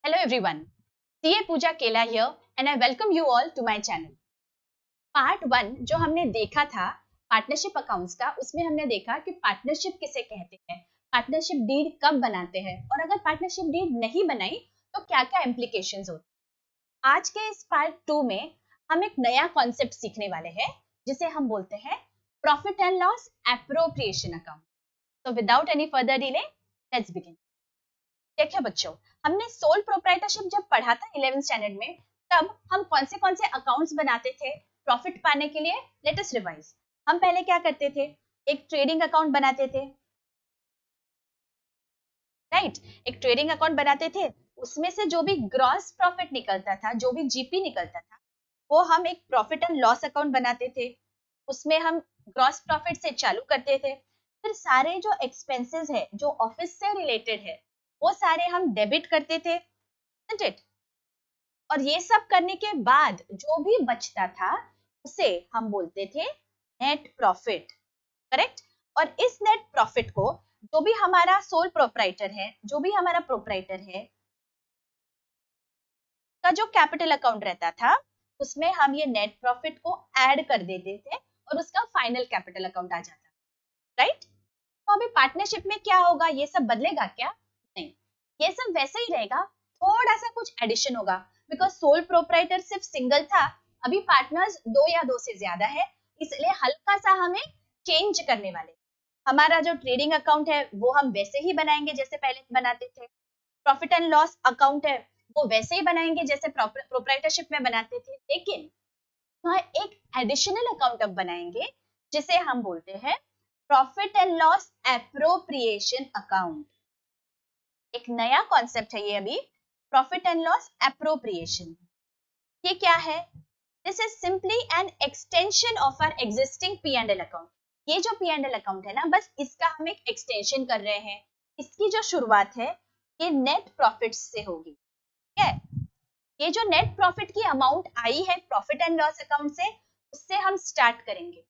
Hello everyone, CA Pooja Kela here and I welcome you all to my channel. Part 1 जो हमने देखा था partnership accounts का, उसमें हमने देखा कि पार्टनरशिप किसे कहते हैं, पार्टनरशिप डीड कब बनाते हैं और अगर पार्टनरशिप डीड नहीं बनाई तो क्या क्या इम्प्लीकेशंस होते हैं। आज के इस पार्ट 2 में हम एक नया कॉन्सेप्ट सीखने वाले हैं जिसे हम बोलते हैं profit and loss appropriation account. तो without any further delay let's begin. देखिए बच्चों, हमने सोल प्रोप्राइटरशिप जब पढ़ा था 11th स्टैंडर्ड में, तब हम कौन से अकाउंट्स बनाते थे प्रॉफिट पाने के लिए। Let us revise. हम पहले क्या करते थे, एक ट्रेडिंग अकाउंट बनाते थे, राइट। एक ट्रेडिंग अकाउंट बनाते थे, उसमें से जो भी ग्रॉस प्रॉफिट निकलता था, जो भी जीपी निकलता था, वो हम एक प्रॉफिट एंड लॉस अकाउंट बनाते थे, उसमें हम ग्रॉस प्रॉफिट से चालू करते थे। फिर सारे जो एक्सपेंसेस है जो ऑफिस से रिलेटेड है वो सारे हम डेबिट करते थे, इट। और ये सब करने के बाद जो भी बचता था उसे हम बोलते थे नेट प्रॉफिट, करेक्ट। और इस नेट प्रॉफिट को जो भी हमारा सोल प्रोप्राइटर है, जो भी हमारा प्रोप्राइटर है का जो कैपिटल अकाउंट रहता था, उसमें हम ये नेट प्रॉफिट को ऐड कर देते थे और उसका फाइनल कैपिटल अकाउंट आ जाता, राइट। तो अभी पार्टनरशिप में क्या होगा, ये सब बदलेगा क्या? नहीं, ये सब वैसे ही रहेगा, थोड़ा सा कुछ एडिशन होगा, बिकॉज सोल प्रोप्राइटर सिर्फ सिंगल था, अभी पार्टनर्स 2 या 2 से ज्यादा है, इसलिए हल्का सा हमें चेंज करने वाले। हमारा जो ट्रेडिंग अकाउंट है वो हम वैसे ही बनाएंगे जैसे पहले बनाते थे, प्रॉफिट एंड लॉस अकाउंट है वो वैसे ही बनाएंगे जैसे प्रोप्राइटरशिप में बनाते थे, लेकिन वहाँ एक एडिशनल अकाउंट अब बनाएंगे जिसे हम बोलते हैं profit and loss appropriation account. एक नया कॉन्सेप्ट है ये अभी, प्रॉफिट एंड लॉस एप्रोप्रिएशन। ये क्या है? This is simply an extension of our existing P and L account. ये जो पी एंड एल अकाउंट है ना, बस इसका हम एक एक्सटेंशन कर रहे हैं। इसकी जो शुरुआत है ये नेट प्रॉफिट से होगी, ठीक है। ये जो नेट प्रॉफिट की अमाउंट आई है प्रॉफिट एंड लॉस अकाउंट से, उससे हम स्टार्ट करेंगे।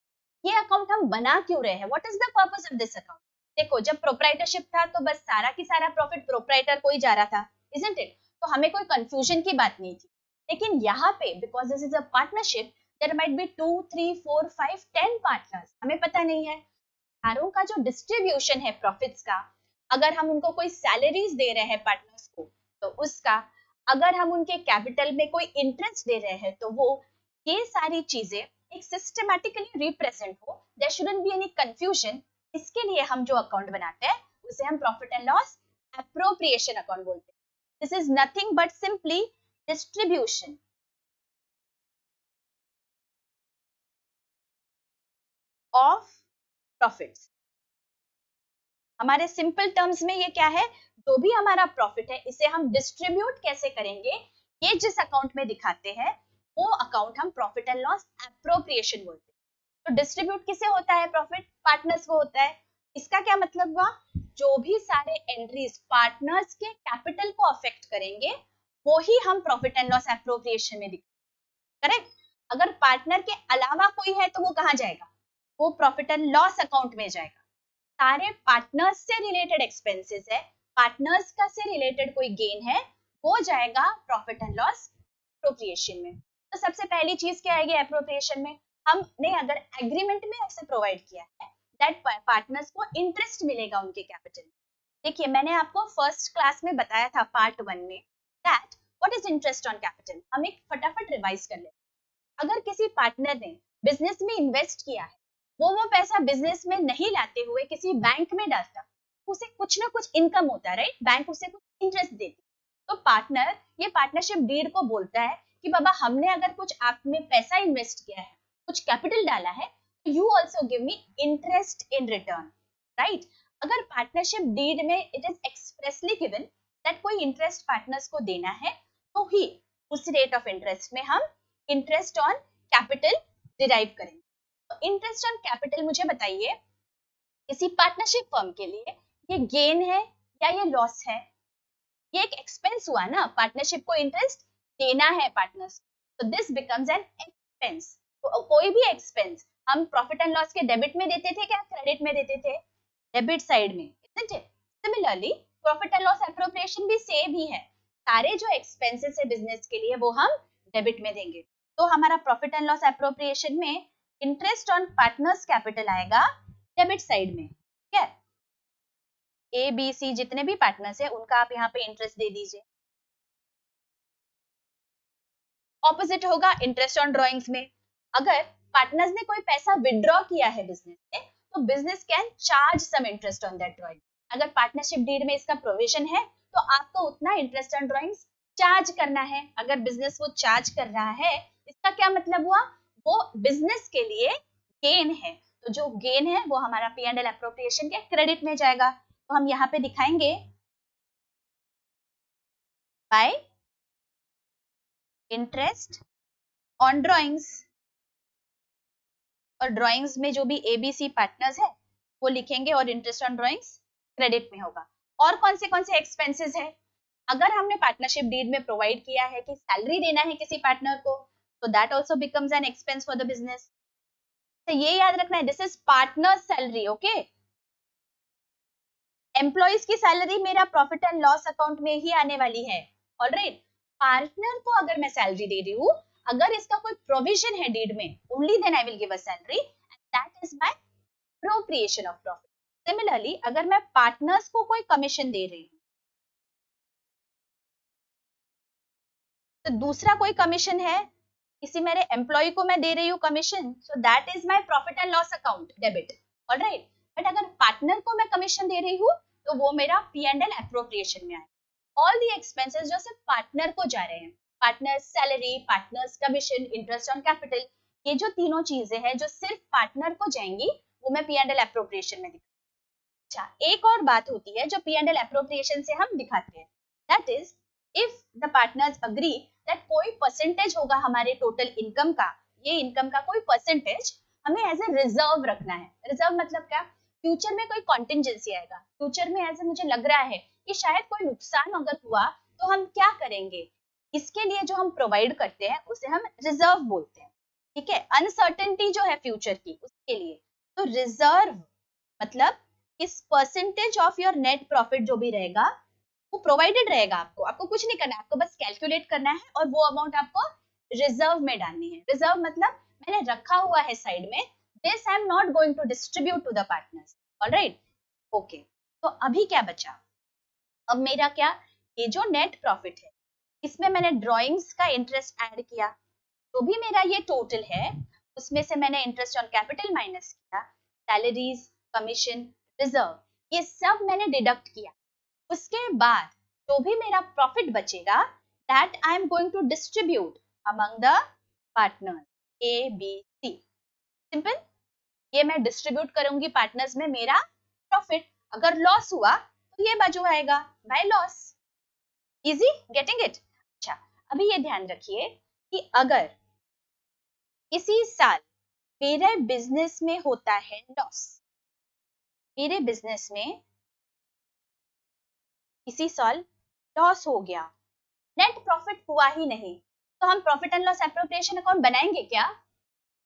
ये अकाउंट हम बना क्यों रहे हैं, what is the purpose of this account? देखो, जब प्रोप्राइटरशिप था तो बस सारा की सारा प्रॉफिट प्रोप्राइटर को ही जा रहा था, इजंट इट? तो हमें कोई कंफ्यूजन की बात नहीं थी। लेकिन यहाँ पे because this is a partnership, there might be 2 3 4 5 10 partners, हमें पता नहीं है सारों का जो डिस्ट्रीब्यूशन है प्रॉफिट्स का। अगर हम उनको कोई सैलरीज दे रहे हैं पार्टनर्स को तो उसका, अगर हम उनके कैपिटल में कोई इंटरेस्ट दे रहे हैं तो वो, ये सारी चीजें एक सिस्टमैटिकली रिप्रेजेंट हो, there shouldn't be any confusion. इसके लिए हम जो अकाउंट बनाते हैं उसे हम profit and loss appropriation account बोलते हैं। This is nothing but simply distribution of profits. हमारे सिंपल टर्म्स में ये क्या है, जो भी हमारा प्रॉफिट है इसे हम डिस्ट्रीब्यूट कैसे करेंगे, ये जिस अकाउंट में दिखाते हैं वो अकाउंट हम प्रॉफिट एंड लॉस एप्रोप्रिएशन बोलते हैं। तो डिस्ट्रीब्यूट किसे होता है, प्रॉफिट पार्टनर्स को होता है। इसका क्या मतलब हुआ, जो भी सारे एंट्रीज पार्टनर्स के कैपिटल को अफेक्ट करेंगे वो ही हम प्रॉफिट एंड लॉस एप्रोप्रिएशन में दिखाएंगे, करेक्ट। अगर पार्टनर के अलावा कोई है तो वो कहाँ जाएगा, वो प्रॉफिट एंड लॉस अकाउंट में जाएगा। सारे पार्टनर्स से रिलेटेड एक्सपेंसेस है, पार्टनर्स का से रिलेटेड कोई गेन है, वो जाएगा प्रॉफिट एंड लॉस एप्रोप्रिएशन में। तो सबसे पहली चीज क्या आएगी एप्रोप्रिएशन में, हमने अगर एग्रीमेंट में ऐसे प्रोवाइड किया है दैट पार्टनर्स को इंटरेस्ट मिलेगा उनके कैपिटल में। देखिए, मैंने आपको फर्स्ट क्लास में बताया था पार्ट 1 में that what is interest on capital. हम एक फटाफट रिवाइज कर ले। अगर किसी पार्टनर ने बिजनेस में इन्वेस्ट किया है, वो पैसा बिजनेस में नहीं लाते हुए किसी बैंक में डालता, उसे कुछ ना कुछ इनकम होता है, राइट। बैंक उसे कुछ इंटरेस्ट देती। तो पार्टनर ये पार्टनरशिप डीड को बोलता है कि बाबा, हमने अगर कुछ आप में पैसा इन्वेस्ट किया है, कुछ कैपिटल डाला है, तो you also give me interest in return, right. अगर पार्टनरशिप डीड में it is expressly given that कोई इंटरेस्ट पार्टनर्स को देना है, तो ही उस रेट ऑफ इंटरेस्ट में हम इंटरेस्ट ऑन कैपिटल डिराइव करेंगे। तो इंटरेस्ट ऑन कैपिटल, मुझे बताइए किसी पार्टनरशिप फर्म के लिए ये गेन है या ये लॉस है? ये एक एक्सपेंस हुआ ना, पार्टनरशिप को इंटरेस्ट देना है पार्टनर्स, तो दिस बिकम्स एन एक्सपेंस। तो कोई भी एक्सपेंस हम प्रॉफिट एंड लॉस के डेबिट में देते थे क्या क्रेडिट में देते थे? डेबिट साइड में, isn't it? Similarly, profit and loss appropriation भी सेम ही है। सारे जो एक्सपेंसेस है बिजनेस के लिए वो हम डेबिट में देंगे। तो हमारा प्रॉफिट एंड लॉस एप्रोप्रिएशन में इंटरेस्ट ऑन पार्टनर्स कैपिटल आएगा डेबिट साइड में। ठीक है, ए बी सी जितने भी पार्टनर्स है उनका आप यहाँ पे इंटरेस्ट दे दीजिए। ऑपोजिट होगा इंटरेस्ट ऑन ड्रॉइंग्स में। अगर पार्टनर्स ने कोई पैसा विड्रॉ किया है बिजनेस से, तो business can charge some interest on that drawing. अगर पार्टनरशिप डीड में इसका प्रोविजन है तो आपको उतना इंटरेस्ट ऑन ड्रॉइंग्स चार्ज करना है। अगर बिजनेस वो चार्ज कर रहा है, इसका क्या मतलब हुआ, वो बिजनेस के लिए गेन है। तो जो गेन है वो हमारा पी एंड एल एप्रोप्रिएशन के क्रेडिट में जाएगा। तो हम यहाँ पे दिखाएंगे बाय इंटरेस्ट ऑन ड्रॉइंग्स, और ड्राइंग्स में जो भी एबीसी पार्टनर्स है वो लिखेंगे और इंटरेस्ट ऑन ड्राइंग्स क्रेडिट में होगा। और कौन से एक्सपेंसेस है, अगर हमने पार्टनरशिप डीड में प्रोवाइड किया है कि सैलरी देना है किसी पार्टनर को, तो that also becomes N expense for the business. तो ये याद रखना है, this is partner salary. Okay, employees की सैलरी मेरा प्रॉफिट एंड लॉस अकाउंट में ही आने वाली है। ऑलराइट, पार्टनर को अगर मैं सैलरी दे रही हूँ, अगर इसका कोई प्रोविजन है डीड में, only then I will give a salary and that is my appropriation of profit. Similarly, अगर मैं पार्टनर्स को कोई कमीशन दे रही हूँ, तो दूसरा कोई कमीशन है, किसी मेरे एम्प्लॉय को मैं दे रही हूँ commission, so that is my profit and loss account debit. Alright, but अगर पार्टनर को मैं कमीशन दे रही हूँ तो वो मेरा पी एंड एल एप्रोप्रिएशन में आएगा। ऑल दी एक्सपेंसेस जो सिर्फ पार्टनर को जा रहे हैं, partners salary, partners commission, interest on capital, ये जो तीनों चीजें हैं जो सिर्फ पार्टनर को जाएंगी, वो मैं पी एंड एल एप्रोप्रिएशन में दिखा। अच्छा, एक और बात होती है जो पी एंड एल एप्रोप्रिएशन से हम दिखाते हैं, that is if the partners agree that कोई परसेंटेज होगा हमारे टोटल इनकम का, ये इनकम का कोई परसेंटेज हमें एज ए रिजर्व रखना है। रिजर्व मतलब क्या, फ्यूचर में कोई कॉन्टिजेंसी आएगा, फ्यूचर में ऐसे मुझे लग रहा है कि शायद कोई नुकसान अगर हुआ तो हम क्या करेंगे, इसके लिए जो हम प्रोवाइड करते हैं उसे हम रिजर्व बोलते हैं। ठीक है, अनसर्टेनिटी जो है फ्यूचर की उसके लिए, तो रिजर्व मतलब इस percentage of your net profit जो भी रहेगा वो प्रोवाइडेड रहेगा। आपको आपको कुछ नहीं करना है, आपको बस कैलकुलेट करना है और वो अमाउंट आपको रिजर्व में डालनी है। रिजर्व मतलब मैंने रखा हुआ है साइड में, this I am not going to distribute to the partners. Alright, okay, तो अभी क्या बचा, अब मेरा क्या, ये जो नेट प्रॉफिट है इसमें मैंने ड्रॉइंग्स का इंटरेस्ट ऐड किया, तो भी मेरा ये टोटल है, उसमें से मैंने इंटरेस्ट ऑन कैपिटल माइनस किया, सैलरीज, कमीशन, रिजर्व, ये सब मैंने डिडक्ट किया। उसके बाद जो भी मेरा प्रॉफिट बचेगा that I am going to distribute among the partners A B C. Simple, ये मैं डिस्ट्रीब्यूट करूंगी पार्टनर्स में मेरा प्रॉफिट। अगर लॉस हुआ तो ये बाजू आएगा by loss. Easy getting it. अच्छा, अभी ये ध्यान रखिए कि अगर किसी साल मेरे बिजनेस में होता है लॉस, मेरे बिजनेस में किसी साल लॉस हो गया, नेट प्रॉफिट हुआ ही नहीं, तो हम profit and loss appropriation account बनाएंगे क्या?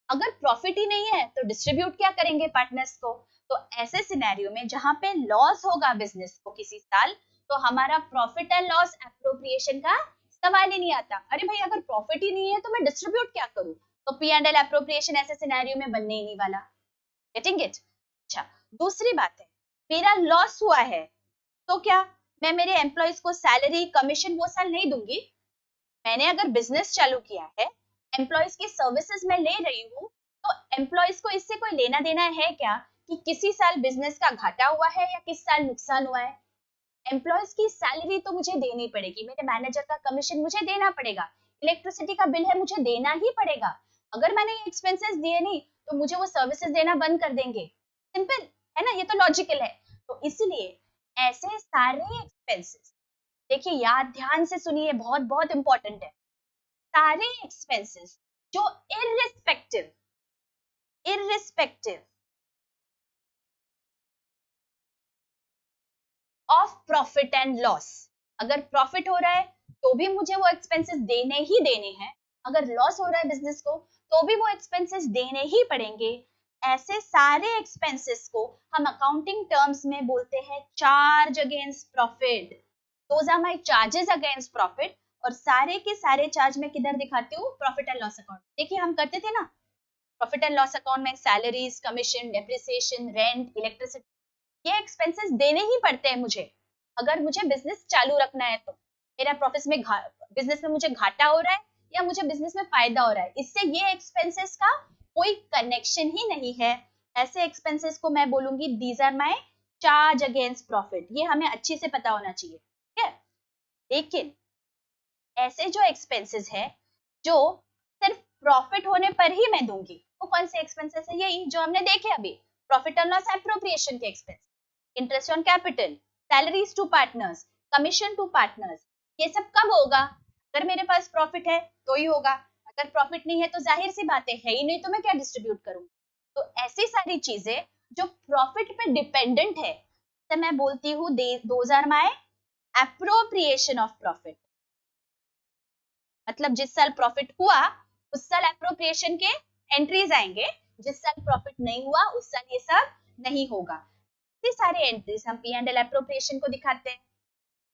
अगर प्रॉफिट ही नहीं है तो डिस्ट्रीब्यूट क्या करेंगे पार्टनर्स को? तो ऐसे सिनेरियो में जहां पे लॉस होगा बिजनेस को किसी साल, तो हमारा प्रॉफिट एंड लॉस एप्रोप्रिएशन का सवाल ही नहीं आता। अरे भाई, अगर प्रॉफिट ही नहीं है तो मैं डिस्ट्रीब्यूट क्या करूं? तो पी एंड एल एप्रोप्रिएशन ऐसे सिनेरियो में बनने ही नहीं वाला। Getting it? अच्छा, दूसरी बात है, मेरा लॉस हुआ है तो क्या मैं मेरे एम्प्लॉइज को सैलरी, कमीशन वो साल नहीं दूंगी? मैंने अगर बिजनेस चालू किया है, एम्प्लॉइज की सर्विसेज में ले रही हूँ, तो एम्प्लॉइज को इससे कोई लेना देना है क्या कि किसी साल बिजनेस का घाटा हुआ है या किस साल नुकसान हुआ है? एम्प्लॉइज की सैलरी तो मुझे देनी पड़ेगी, मेरे मैनेजर का कमीशन मुझे देना पड़ेगा, इलेक्ट्रिसिटी का बिल है मुझे देना ही पड़ेगा। अगर मैंने ये एक्सपेंसेस दिए नहीं तो मुझे वो सर्विसेज देना बंद कर देंगे। सिंपल है ना, ये तो लॉजिकल है। तो इसलिए ऐसे सारे एक्सपेंसेस, देखिए याद ध्यान से सुनिए, बहुत बहुत इंपॉर्टेंट है, सारे एक्सपेंसेस जो irrespective irrespective of profit and loss, अगर प्रॉफिट हो रहा है तो भी मुझे वो एक्सपेंसेस देने ही देने हैं, अगर लॉस हो रहा है बिजनेस को तो भी वो एक्सपेंसेस देने ही पड़ेंगे। ऐसे सारे एक्सपेंसेस को हम अकाउंटिंग टर्म्स में बोलते हैं charge against profit. Those are my charges against profit, और सारे के सारे चार्ज मैं किधर दिखाती हूँ? Profit and loss account. देखिए हम करते थे ना प्रॉफिट एंड लॉस अकाउंट में salaries, commission, depreciation, rent, electricity, ये एक्सपेंसेस देने ही पड़ते हैं मुझे अगर मुझे बिजनेस चालू रखना है। तो मेरा प्रॉफिट में बिजनेस में मुझे घाटा हो रहा है या मुझे बिजनेस में फायदा हो रहा है, इससे ये एक्सपेंसेस का कोई कनेक्शन ही नहीं है। ऐसे एक्सपेंसेस को मैं बोलूंगी these are my charge against profit. ये हमें अच्छे से पता होना चाहिए, ठीक है। लेकिन ऐसे जो एक्सपेंसेस है जो सिर्फ प्रॉफिट होने पर ही मैं दूंगी, वो कौन से एक्सपेंसेस है? यही जो हमने देखे अभी, प्रॉफिट एंड लॉस एप्रोप्रिएशन के expense, interest on capital, salaries to partners, commission to partners. ये सब कब होगा? अगर मेरे पास प्रॉफिट है तो ही होगा, अगर प्रॉफिट नहीं है तो जाहिर सी बात है ही नहीं, तो मैं क्या डिस्ट्रीब्यूट करूँ? तो ऐसी सारी चीजें जो प्रॉफिट पे डिपेंडेंट है, तो मैं बोलती हूँ those are my appropriation of profit. मतलब जिस साल प्रॉफिट हुआ उस साल एप्रोप्रिएशन के एंट्रीज आएंगे, जिस साल प्रॉफिट नहीं हुआ उस साल ये सब नहीं होगा। ये सारे एंट्रीज हम पी एंड एल एप्रोप्रिएशन को दिखाते हैं।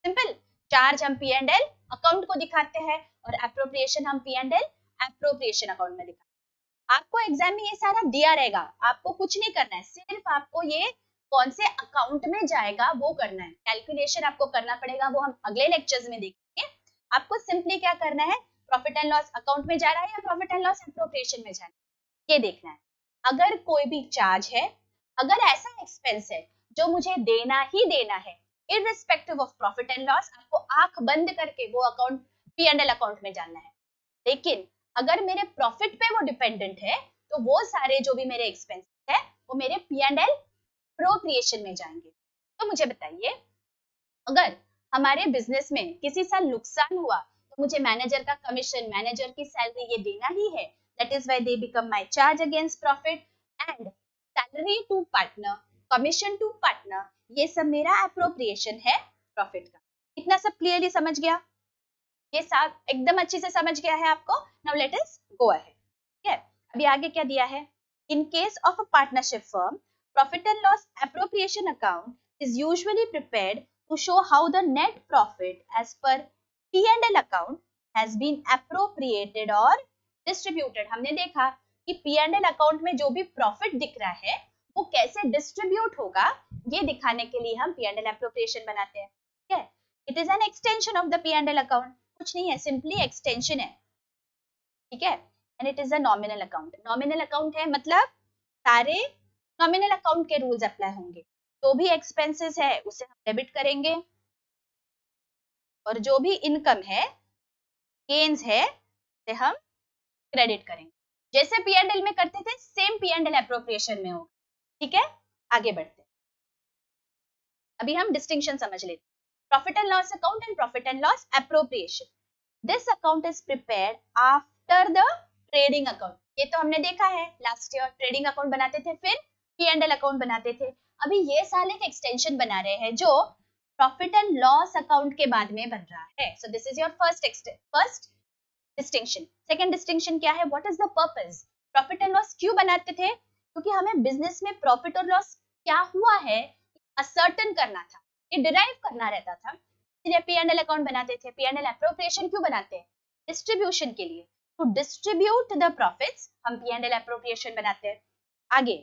सिंपल, चार्ज हम पी एंड एल अकाउंट को दिखाते हैं और एप्रोप्रिएशन हम P and L appropriation account में दिखाते हैं। आपको एग्जाम में ये सारा दिया रहेगा, आपको कुछ नहीं करना है, सिर्फ आपको ये कौन से अकाउंट में जाएगा वो करना है। कैलकुलेशन आपको करना पड़ेगा, वो हम अगले लेक्चर्स में देखेंगे। आपको सिंपली क्या करना है, प्रॉफिट एंड लॉस अकाउंट में जा रहा है या प्रॉफिट एंड लॉस एप्रोप्रिएशन में जा रहा है, ये देखना है। अगर कोई भी चार्ज है, अगर ऐसा एक्सपेंस है जो मुझे देना ही देना है irrespective of profit and loss, आपको आंख बंद करके वो account P and L account में जाना है। लेकिन अगर मेरे प्रॉफिट पे वो डिपेंडेंट है तो वो सारे जो भी मेरे एक्सपेंस है वो मेरे पी एंड एल एप्रोप्रिएशन में जाएंगे। तो मुझे बताइए, अगर हमारे बिजनेस में किसी साल नुकसान हुआ तो मुझे मैनेजर का कमीशन, मैनेजर की सैलरी ये देना ही है। That is why they become my charge against profit, and salary to partner, commission to partner, ये सब मेरा एप्रोप्रिएशन है प्रॉफिट का। इतना सब क्लियरली समझ गया? ये सब एकदम अच्छे से समझ गया है आपको? Now let us go ahead. ठीक है, अभी आगे क्या दिया है? In case of a partnership firm, profit and loss appropriation account is usually prepared to show how the net profit as per P&L account has been appropriated or distributed। हमने देखा कि P&L अकाउंट में जो भी profit दिख रहा है वो कैसे डिस्ट्रीब्यूट होगा, ये दिखाने के लिए हम P&L एप्रोप्रिएशन बनाते हैं। ठीक है, it is N extension of the P&L account, कुछ नहीं है, सिंपली एक्सटेंशन है। ठीक है, and it is a nominal account. Nominal account है मतलब सारे नॉमिनल अकाउंट के रूल्स अप्लाई होंगे। जो भी एक्सपेंसेस है उसे हम डेबिट करेंगे और जो भी इनकम है, गेन्स है, उसे हम क्रेडिट करेंगे। जैसे P&L में करते थे सेम P&L एप्रोप्रिएशन में होगा। ठीक है, आगे बढ़ते हैं। अभी हम डिस्टिंक्शन समझ लेते हैं। Profit and loss account and profit and loss appropriation. This account is prepared after the trading account. ये तो हमने देखा है लास्ट ईयर, ट्रेडिंग अकाउंट बनाते थे फिर P&L अकाउंट बनाते थे। अभी ये साल एक एक्सटेंशन बना रहे हैं जो प्रॉफिट एंड लॉस अकाउंट के बाद में बन रहा है। So this is your first distinction. Second distinction क्या है? What is the purpose? Profit and loss क्यों बनाते थे? क्योंकि हमें बिजनेस में प्रॉफिट और लॉस क्या हुआ है असर्टेन करना था, ये डिराइव करना रहता था, इसलिए P&L अकाउंट बनाते थे। P&L एप्रोप्रिएशन क्यों बनाते हैं? डिस्ट्रीब्यूशन के लिए, टू डिस्ट्रीब्यूट द प्रॉफिट्स हम P&L एप्रोप्रिएशन बनाते हैं। आगे,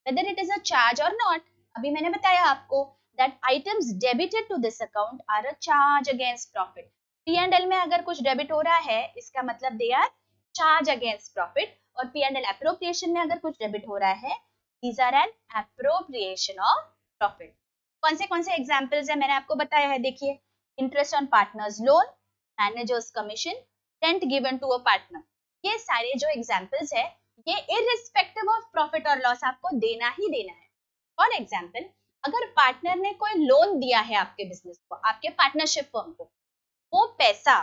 whether it is a charge or not, अभी मैंने बताया आपको that items debited to this account are a charge against profit। P&L में अगर कुछ डेबिट हो रहा है इसका मतलब they are charge against profit, और P&L एप्रोप्रिएशन में अगर कुछ डेबिट हो रहा है these are an appropriation of profit। कौन से एग्जाम्पल्स है मैंने आपको बताया है, देखिए, interest on partners loan, managers commission, rent given to a partner, ये सारे जो एग्जाम्पल्स है ये इररिस्पेक्टिव ऑफ प्रॉफिट और लॉस आपको देना ही देना है। फॉर एग्जाम्पल, अगर पार्टनर ने कोई लोन दिया है आपके बिजनेस को, आपके पार्टनरशिप फर्म को, वो पैसा,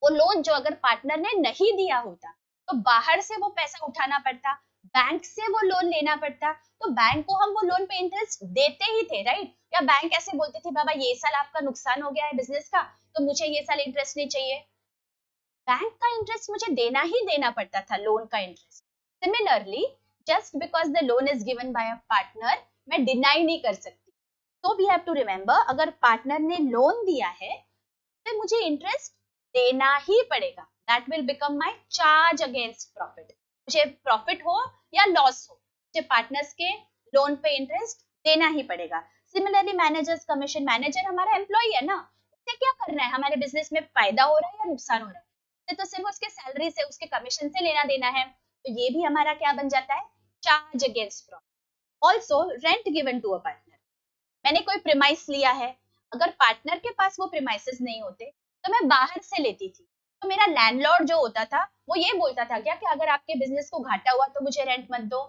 वो लोन जो अगर पार्टनर ने नहीं दिया होता तो बाहर से वो पैसा उठाना पड़ता, बैंक से वो लोन लेना पड़ता, तो बैंक को हम वो लोन पे इंटरेस्ट देते ही थे, राइट? या बैंक ऐसे बोलते थे बाबा ये साल आपका नुकसान हो गया है बिजनेस का तो मुझे ये साल इंटरेस्ट नहीं चाहिए। बैंक का इंटरेस्ट मुझे देना ही देना पड़ता था, लोन का interest. Similarly, just because the loan is given by a partner, मैं डिनाई नहीं कर सकती, तो वी हैव टू रिमेम्बर, अगर पार्टनर ने लोन दिया है तो मुझे इंटरेस्ट देना ही पड़ेगा. That will become my charge against profit. मुझे प्रॉफिट हो या लॉस हो, मुझे पार्टनर्स के लोन पे इंटरेस्ट देना ही पड़ेगा. सिमिलरली मैनेजर्स कमीशन, मैनेजर हमारा एम्प्लॉय है ना, उसे क्या करना है, हमारे बिजनेस में फायदा हो रहा है या नुकसान हो रहा है, तो सिर्फ उसके सैलरी से, उसके कमीशन से लेना देना है. तो ये भी हमारा क्या बन जाता है, charge against profit. Also rent given to a partner. मैंने कोई प्रीमाइस लिया है, अगर पार्टनर के पास वो प्रीमाइसेस नहीं होते तो मैं बाहर से लेती थी, तो मेरा लैंडलॉर्ड जो होता था वो ये बोलता था क्या कि अगर आपके बिजनेस को घाटा हुआ तो मुझे रेंट मत दो.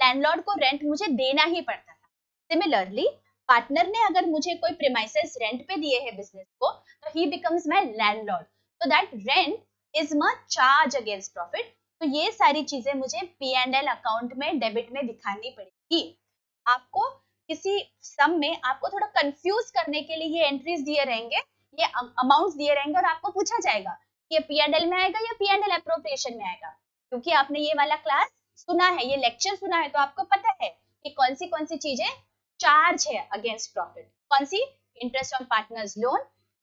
लैंडलॉर्ड को रेंट मुझे देना ही पड़ता था. सिमिलरली पार्टनर ने अगर मुझे कोई प्रीमाइसेस रेंट पे दिए हैं बिजनेस को, तो ही बिकम्स माय लैंडलॉर्ड. तो that rent is my charge against profit. तो ये सारी चीजें मुझे P&L अकाउंट में डेबिट में दिखानी पड़ेगी. आपको किसी सम में आपको थोड़ा कंफ्यूज करने के लिए ये एंट्रीज दिए रहेंगे, ये अमाउंट्स दिए रहेंगे, और आपको पूछा जाएगा कि ये P&L में आएगा या P&L एप्रोप्रिएशन में आएगा. क्योंकि आपने ये वाला क्लास सुना है, ये लेक्चर सुना है, तो आपको पता है कि कौन सी चीजें चार्ज है अगेंस्ट प्रॉफिट. कौन सी, interest on partners loan,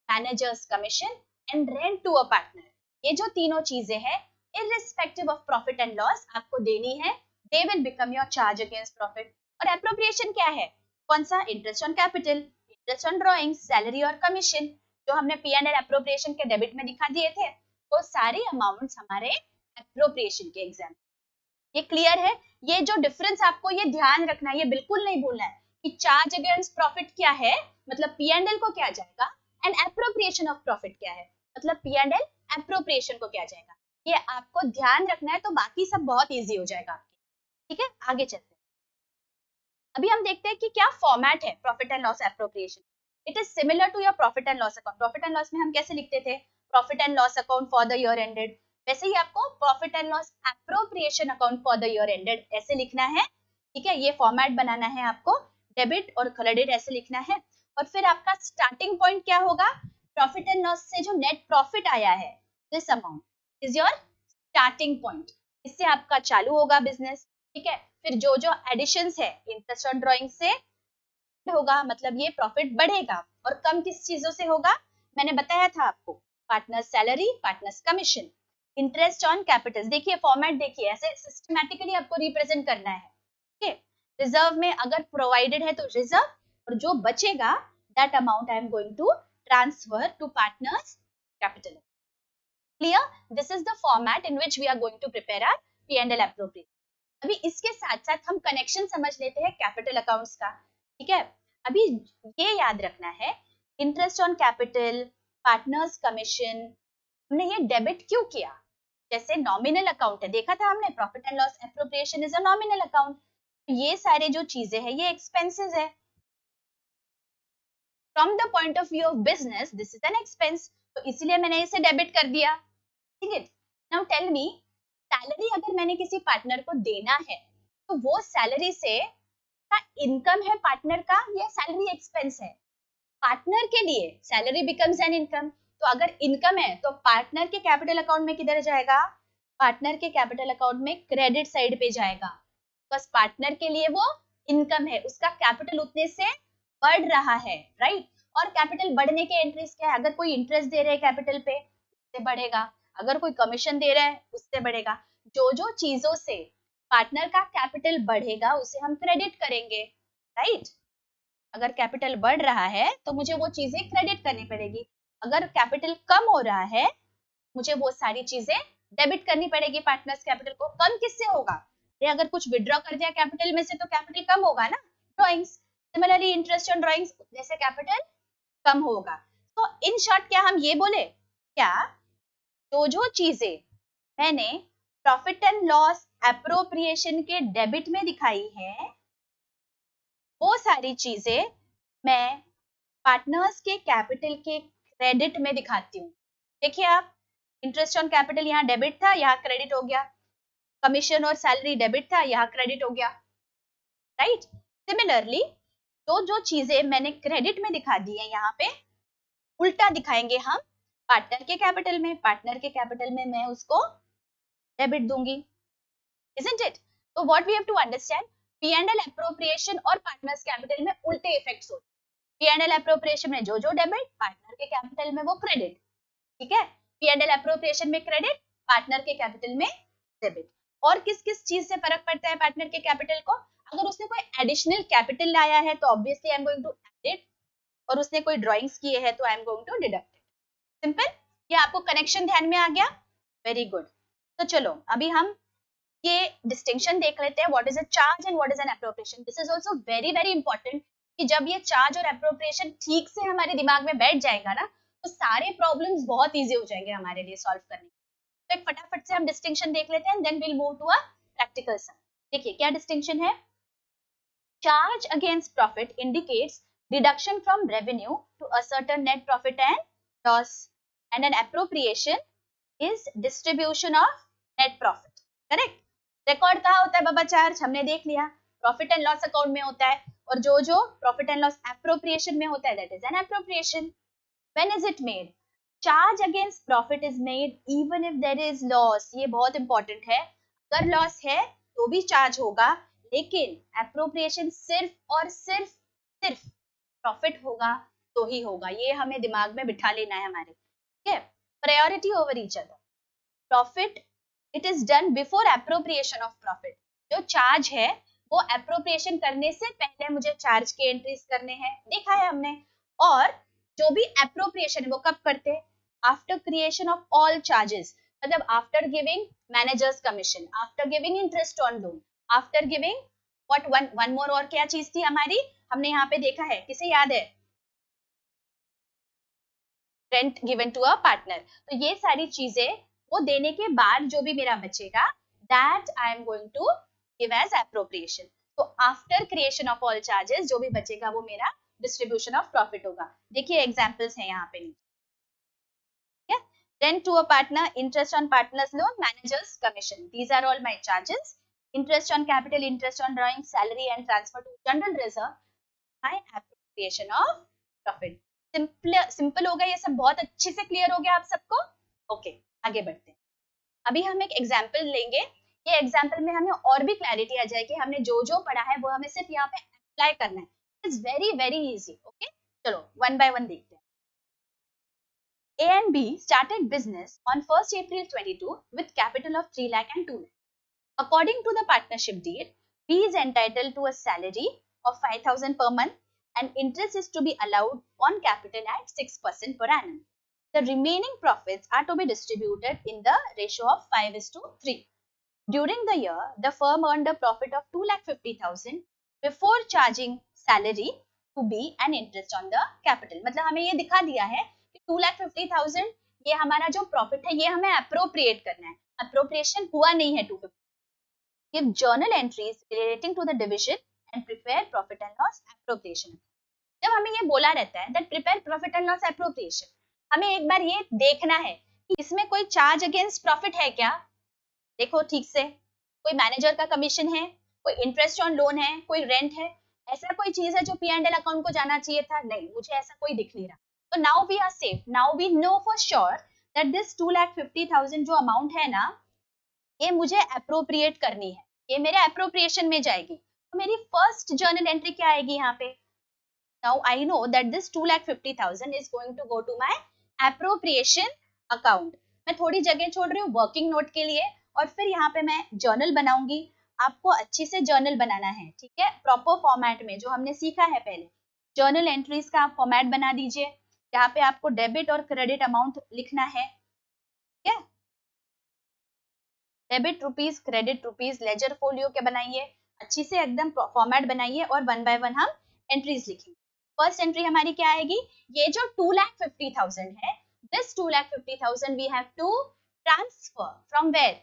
managers commission and rent to a partner. ये जो तीनों चीजें हैं, irrespective of profit and loss आपको देनी है. They will become your charge against profit. और एप्रोप्रिएशन क्या है, कौन सा, interest on capital, interest on drawing, salary और कमीशन, जो हमने P&L एप्रोप्रिएशन के डेबिट में दिखा दिए थे. वो सारे अमाउंट्स हमारे एप्रोप्रिएशन के एग्जाम. ये क्लियर है. ये जो डिफरेंस आपको ये ध्यान रखना है, ये बिल्कुल नहीं भूलना है कि चार्ज अगेंस्ट प्रॉफिट क्या है, मतलब P&L को क्या जाएगा, एंड एप्रोप्रिएशन ऑफ प्रॉफिट क्या है, मतलब P&L एप्रोप्रिएशन को क्या जाएगा. ये आपको ध्यान रखना है, तो बाकी सब बहुत इजी हो जाएगा आपके. ठीक है, आगे चलते हैं. अभी हम देखते हैं कि क्या फॉर्मेट है profit and loss appropriation. It is similar to your profit and loss account. Profit and loss में हम कैसे लिखते थे, profit and loss account for the year ended. वैसे ही आपको profit and loss appropriation account for the year ended ऐसे लिखना है. ठीक है, ये फॉर्मेट बनाना है आपको. डेबिट और क्रेडिट ऐसे लिखना है. और फिर आपका स्टार्टिंग पॉइंट क्या होगा, प्रॉफिट एंड लॉस से जो नेट प्रॉफिट आया है, this amount is your starting point. इससे आपका चालू होगा बिजनेस. ठीक है, फिर जो जो एडिशंस है इंटरेस्ट ऑन ड्राइंग से होगा, मतलब ये प्रॉफिट बढ़ेगा. और कम किस चीजों से होगा, मैंने बताया था आपको, partner salary, partners commission, interest on capital. देखिए फॉर्मेट, देखिए ऐसे सिस्टमैटिकली आपको रिप्रेजेंट करना है. ठीक है, रिजर्व में अगर प्रोवाइडेड है तो रिजर्व, और जो बचेगा that amount I am going to transfer to partners capital. Clear, this is the format in which we are going to prepare our P&L appropriation. अभी इसके साथ साथ हम कनेक्शन समझ लेते हैं कैपिटल अकाउंट्स का. ठीक है, अभी ये याद रखना है, interest on capital, partners commission, हमने ये डेबिट क्यों किया. जैसे नॉमिनल अकाउंट है, देखा था हमने, profit and loss appropriation is a nominal account. ये सारे जो चीजें हैं ये एक्सपेंसेस है. From the point of view of business this is an expense, तो इसलिए मैंने इसे डेबिट कर दिया. ठीक है, नाउ टेल मी, सैलरी अगर मैंने किसी पार्टनर को देना है, तो वो सैलरी से का इनकम है पार्टनर का, या सैलरी एक्सपेंस है. पार्टनर के लिए सैलरी बिकम्स एन इनकम. तो अगर इनकम है तो पार्टनर के कैपिटल अकाउंट में किधर जाएगा, पार्टनर के कैपिटल अकाउंट में क्रेडिट साइड पे जाएगा. बस पार्टनर के लिए वो इनकम है, उसका कैपिटल उतने से बढ़ रहा है, राइट. और कैपिटल बढ़ने के एंट्रीज क्या है, अगर कोई इंटरेस्ट दे रहे हैं कैपिटल पे, उससे बढ़ेगा. अगर कोई कमीशन दे रहा है उससे बढ़ेगा. जो जो चीजों से पार्टनर का कैपिटल बढ़ेगा उसे हम क्रेडिट करेंगे, राइट. अगर कैपिटल बढ़ रहा है तो मुझे वो चीजें क्रेडिट करनी पड़ेगी. अगर कैपिटल कम हो रहा है, मुझे वो सारी चीजें डेबिट करनी पड़ेगी. पार्टनर्स कैपिटल को कम किससे होगा, अगर कुछ विड्रॉ कर दिया कैपिटल में से तो कैपिटल कम होगा ना, drawings. Similarly interest on drawings, उतने से कैपिटल कम होगा. तो इन शॉर्ट क्या हम ये बोले, क्या जो चीजें मैंने प्रॉफिट एंड लॉस एप्रोप्रिएशन के डेबिट में दिखाई है, वो सारी चीजें मैं पार्टनर्स के कैपिटल के क्रेडिट में दिखाती हूँ. देखिए आप, इंटरेस्ट ऑन कैपिटल यहाँ डेबिट था, यहाँ क्रेडिट हो गया. कमीशन और सैलरी डेबिट था, यहाँ क्रेडिट हो गया, राइट. सिमिलरली तो जो चीजें मैंने क्रेडिट में दिखा दी है, यहाँ पे उल्टा दिखाएंगे हम पार्टनर के कैपिटल में. पार्टनर के कैपिटल में मैं उसको डेबिट दूंगी, isn't it? So what we have to understand, P&L appropriation और पार्टनर्स कैपिटल में उल्टे इफेक्ट्स होते हैं। P&L अप्रोप्रिएशन में जो डेबिट, पार्टनर के कैपिटल में वो क्रेडिट, ठीक है। P&L अप्रोप्रिएशन में क्रेडिट, पार्टनर के कैपिटल में डेबिट। और किस किस चीज से फर्क पड़ता है पार्टनर के कैपिटल को? अगर उसने कोई एडिशनल कैपिटल लाया है तो obviously I am going to add it, और उसने कोई ड्राइंग्स किए हैं तो I am going to deduct it. Simple. ये आपको कनेक्शन ध्यान में आ गया? Very good. तो चलो अभी हम ये डिस्टिंक्शन देख लेते हैं, what is a charge and what is an appropriation. This is also very very important कि जब ये चार्ज और एप्रोप्रिएशन ठीक से हमारे दिमाग में बैठ जाएगा ना, तो सारे प्रॉब्लम्स बहुत इजी हो जाएंगे हमारे लिए सॉल्व करने। तो एक फटाफट से हम डिस्टिंक्शन देख लेते हैं, then we'll move to a practical sum. देखिए क्या डिस्टिंक्शन है। Charge against profit indicates deduction from revenue to a certain net profit and loss, and an appropriation is distribution of net profit. Correct. Record कहाँ होता है बाबा charge? हमने देख लिया, profit and loss account में होता है, और जो जो प्रॉफिट एंड लॉस एप्रोप्रिएशन में होता है that is an appropriation. When is it made? Charge against profit is made even if there is loss. ये बहुत इंपॉर्टेंट है, अगर लॉस है तो भी चार्ज होगा, लेकिन एप्रोप्रिएशन सिर्फ और सिर्फ प्रॉफिट होगा तो ही होगा। ये हमें दिमाग में बिठा लेना है हमारे, ठीक है। Priority over each other. Profit it is done before appropriation of profit. जो चार्ज है वो एप्रोप्रिएशन करने से पहले मुझे चार्ज के एंट्रीज करने हैं, देखा है हमने। और जो भी एप्रोप्रिएशन है वो कब करते हैं? After creation of all charges, मतलब after giving managers commission, after giving interest on loan, after giving what one more, और क्या चीज थी हमारी, हमने यहाँ पे देखा है, किसे याद है? Rent given to a partner. तो ये सारी चीजें वो देने के बाद जो भी मेरा बचेगा that I am going to give as appropriation. तो after creation of all charges जो भी बचेगा वो मेरा डिस्ट्रीब्यूशन ऑफ प्रॉफिट होगा। देखिए एग्जांपल्स हैं यहाँ पे, rent to a partner, interest on partner's loan, manager's commission. These are all my charges. Interest on capital, interest on drawing, salary and transfer to general reserve, my appropriation of profit. Simple हो गया ये सब, बहुत अच्छे से clear हो गया आप सबको? ओके, आगे बढ़ते हैं। अभी हम एक एग्जाम्पल लेंगे, ये एग्जाम्पल में हमें और भी क्लैरिटी आ जाएगी, हमने जो जो पढ़ा है वो हमें सिर्फ यहाँ पे अप्लाई करना है। It's very very easy. Okay, चलो वन बाय वन देखते हैं। A and B started business on 1st April 22 with capital of 3 lakh and 2 lakh. According to the partnership deed, B is entitled to a salary of 5,000 per month and interest is to be allowed on capital at 6% per annum. The remaining profits are to be distributed in the ratio of 5:3. During the year, the firm earned a profit of 2,50,000 before charging salary to B and interest on the capital. मतलब हमें ये दिखा दिया है कि 2,50,000 ये हमारा जो प्रॉफिट है ये हमें अप्रोप्रिएट करना है, अप्रोप्रिएशन हुआ नहीं है 250। Give journal entries relating to the division and prepare profit and loss appropriation. जब हमें ये बोला रहता है that prepare profit and loss appropriation, हमें एक बार ये देखना है कि इसमें कोई चार्ज अगेंस्ट प्रॉफिट है क्या। देखो ठीक से, कोई मैनेजर का कमीशन है, कोई इंटरेस्ट ऑन लोन है, कोई रेंट है, ऐसा कोई चीज है जो P&L अकाउंट को जाना चाहिए था? नहीं, मुझे ऐसा कोई दिख नहीं रहा। तो now we are safe, now we know for sure that this 2,50,000 जो अमाउंट है ना, ये मुझे अप्रोप्रिएट करनी है, ये मेरे अप्रोप्रिएशन में जाएगी। तो मेरी फर्स्ट जर्नल एंट्री क्या आएगी यहाँ पे? Now I know that this 2,50,000 is going to go to my appropriation account. मैं थोड़ी जगह छोड़ रही हूँ वर्किंग नोट के लिए, और फिर यहाँ पे मैं जर्नल बनाऊंगी। आपको अच्छी से जर्नल बनाना है, ठीक है, प्रॉपर फॉर्मेट में जो हमने सीखा है पहले। जर्नल एंट्रीज का आप फॉर्मेट बना दीजिए, यहाँ पे आपको डेबिट और क्रेडिट अमाउंट लिखना है, ठीक है। Debit rupees, credit rupees, ledger folio के बनाइए, अच्छी से एकदम फॉर्मेट बनाइए, और वन बाय वन हम एंट्रीज लिखेंगे। फर्स्ट एंट्री हमारी क्या आएगी? ये जो 2,50,000 है, this 2,50,000 we have to transfer from where?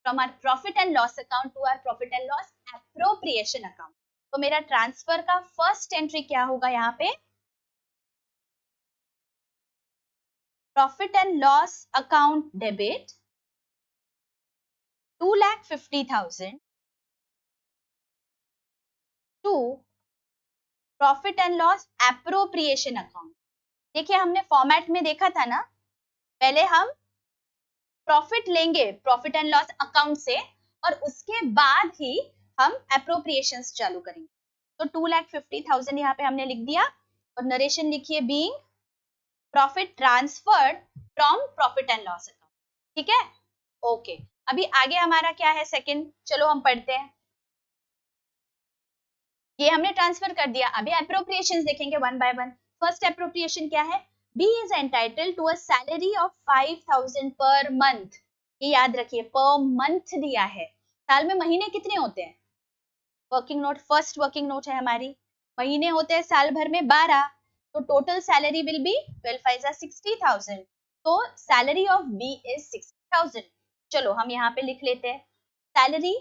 From our profit and loss account to our profit and loss appropriation account. तो मेरा ट्रांसफर का फर्स्ट एंट्री क्या होगा यहाँ पे? Profit and loss account debit 2,50,000 to profit and loss appropriation account. देखिए हमने format में देखा था ना, पहले हम प्रॉफिट लेंगे प्रॉफिट एंड लॉस अकाउंट से, और उसके बाद ही हम एप्रोप्रिएशंस चालू करेंगे। तो 2,50,000 यहाँ पे हमने लिख दिया और नरेशन लिखिए being profit transferred from profit and loss account. ठीक है, ओके। अभी आगे हमारा क्या है सेकंड, चलो हम पढ़ते हैं। ये हमने ट्रांसफर कर दिया, अभी एप्रोप्रिएशंस देखेंगे one by one. First appropriation क्या है, B is entitled to a salary of 5,000 per month. ये याद रखिए पर मंथ दिया है, साल में महीने कितने होते हैं, working node first working note है हमारी, महीने होते हैं साल भर में 12, तो टोटल सैलरी विल बी 12 60,000। तो सैलरी ऑफ बी इज 60,000। चलो हम यहाँ पे लिख लेते हैं, सैलरी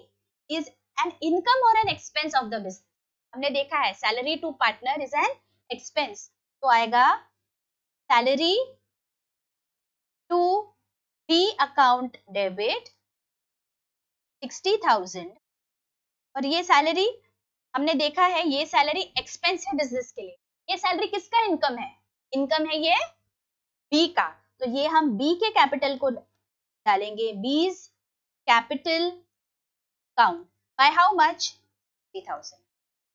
इज एन इनकम और an expense of the business. हमने देखा है salary to partner is an expense, तो आएगा salary to B account debit 60,000। और ये सैलरी हमने देखा है, ये सैलरी एक्सपेंस है बिजनेस के लिए। ये सैलरी किसका इनकम है, इनकम है ये बी का, तो ये हम बी के कैपिटल को डालेंगे, B's capital count by how much 60,000।